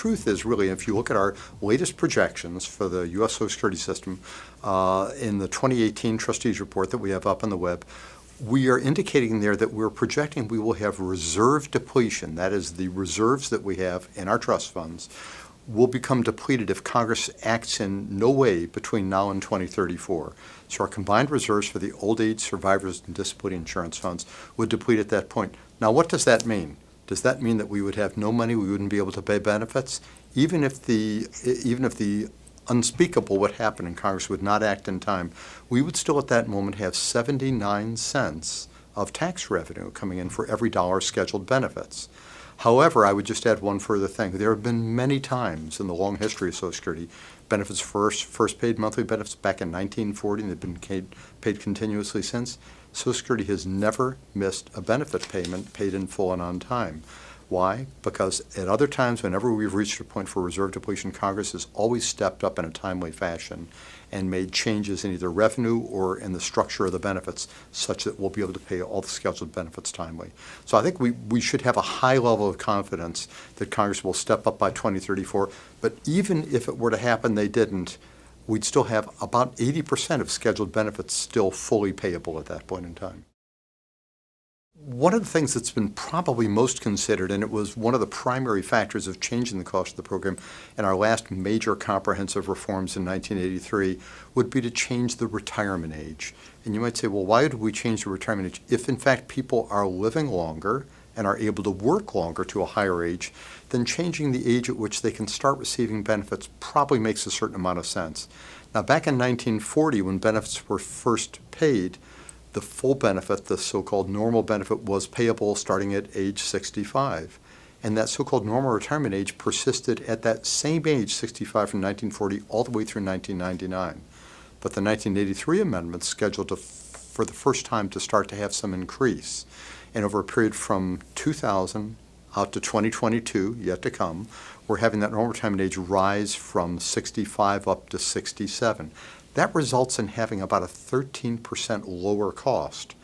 truth is really, if you look at our latest projections for the U.S. Social Security system in the 2018 trustees report that we have up on the web, we are indicating there that we're projecting we will have reserve depletion. That is, the reserves that we have in our trust funds will become depleted if Congress acts in no way between now and 2034. So our combined reserves for the old age survivors and disability insurance funds would deplete at that point. Now, what does that mean? Does that mean that we would have no money, we wouldn't be able to pay benefits? Even if the unspeakable would happen and Congress would not act in time, we would still at that moment have 79 cents of tax revenue coming in for every dollar scheduled benefits. However, I would just add one further thing. There have been many times in the long history of Social Security, benefits first paid monthly benefits back in 1940, and they've been paid continuously since. Social Security has never missed a benefit payment paid in full and on time. Why? Because at other times, whenever we've reached a point for reserve depletion, Congress has always stepped up in a timely fashion and made changes in either revenue or in the structure of the benefits such that we'll be able to pay all the scheduled benefits timely. So I think we should have a high level of confidence that Congress will step up by 2034. But even if it were to happen they didn't, we'd still have about 80% of scheduled benefits still fully payable at that point in time. One of the things that's been probably most considered, and it was one of the primary factors of changing the cost of the program in our last major comprehensive reforms in 1983, would be to change the retirement age. And you might say, well, why do we change the retirement age? If in fact people are living longer and are able to work longer to a higher age, then changing the age at which they can start receiving benefits probably makes a certain amount of sense. Now, back in 1940, when benefits were first paid, the full benefit, the so-called normal benefit, was payable starting at age 65. And that so-called normal retirement age persisted at that same age, 65, from 1940 all the way through 1999. But the 1983 amendments scheduled for the first time to start to have some increase. And over a period from 2000 out to 2022, yet to come, we're having that normal retirement age rise from 65 up to 67. That results in having about a 13% lower cost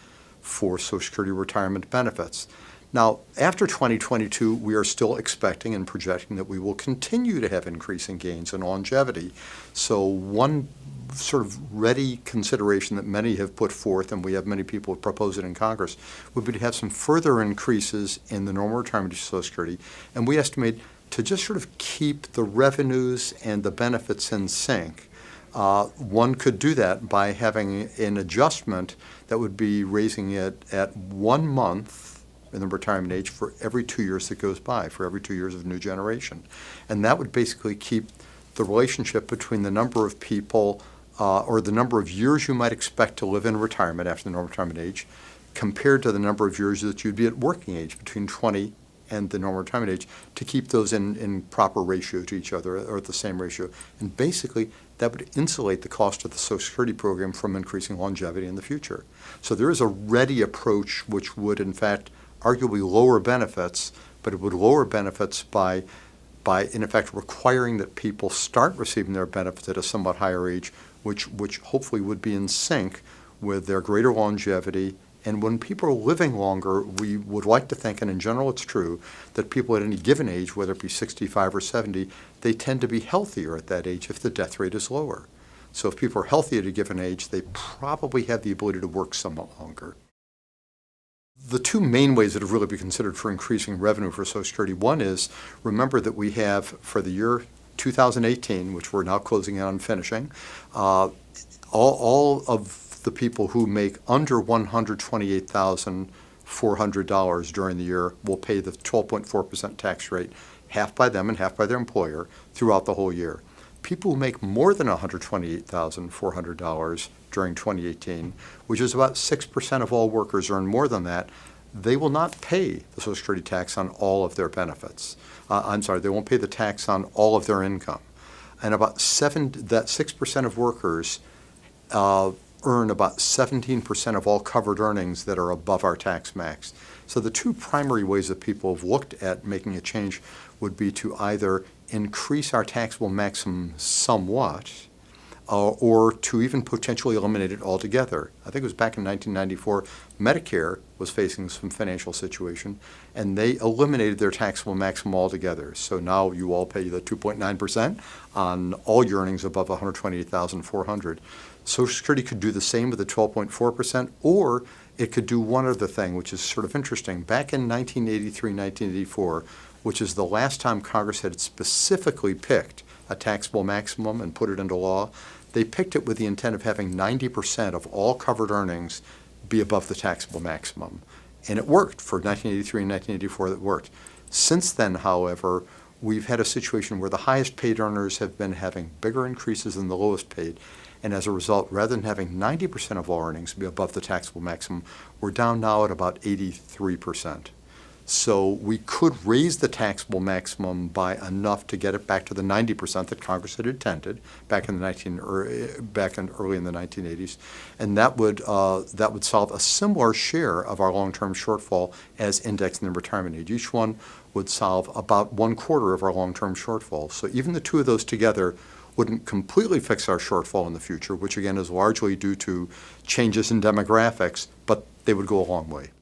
for Social Security retirement benefits. Now, after 2022, we are still expecting and projecting that we will continue to have increasing gains in longevity. So one sort of ready consideration that many have put forth, and we have many people who propose it in Congress, would be to have some further increases in the normal retirement age of Social Security. And we estimate to just sort of keep the revenues and the benefits in sync. One could do that by having an adjustment that would be raising it at 1 month in the retirement age for every 2 years that goes by, for every 2 years of new generation. And that would basically keep the relationship between the number of people or the number of years you might expect to live in retirement after the normal retirement age compared to the number of years that you'd be at working age between 20 and the normal retirement age, to keep those in proper ratio to each other or at the same ratio. And basically, that would insulate the cost of the Social Security program from increasing longevity in the future. So there is a ready approach which would, in fact, arguably lower benefits, but it would lower benefits by in effect, requiring that people start receiving their benefits at a somewhat higher age, which hopefully would be in sync with their greater longevity. And when people are living longer, we would like to think, and in general it's true, that people at any given age, whether it be 65 or 70, they tend to be healthier at that age if the death rate is lower. So if people are healthy at a given age, they probably have the ability to work somewhat longer. The two main ways that have really been considered for increasing revenue for Social Security, one is, remember that we have, for the year 2018, which we're now closing in on finishing, all of the people who make under $128,400 during the year will pay the 12.4% tax rate, half by them and half by their employer, throughout the whole year. People who make more than $128,400 during 2018, which is about 6% of all workers earn more than that, they will not pay the Social Security tax on all of their benefits. They won't pay the tax on all of their income. And about 6% of workers earn about 17% of all covered earnings that are above our tax max. So the two primary ways that people have looked at making a change would be to either increase our taxable maximum somewhat, or to even potentially eliminate it altogether. I think it was back in 1994, Medicare was facing some financial situation, and they eliminated their taxable maximum altogether. So now you all pay the 2.9% on all your earnings above $128,400. Social Security could do the same with the 12.4%, or it could do one other thing, which is sort of interesting. Back in 1983, 1984, which is the last time Congress had specifically picked a taxable maximum and put it into law, they picked it with the intent of having 90% of all covered earnings be above the taxable maximum. And it worked for 1983 and 1984, that worked. Since then, however, we've had a situation where the highest paid earners have been having bigger increases than the lowest paid. And as a result, rather than having 90% of all earnings be above the taxable maximum, we're down now at about 83%. So we could raise the taxable maximum by enough to get it back to the 90% that Congress had intended back in early in the 1980s, and that would solve a similar share of our long-term shortfall as indexed in the retirement age. Each one would solve about 1/4 of our long-term shortfall. So even the two of those together wouldn't completely fix our shortfall in the future, which again is largely due to changes in demographics, but they would go a long way.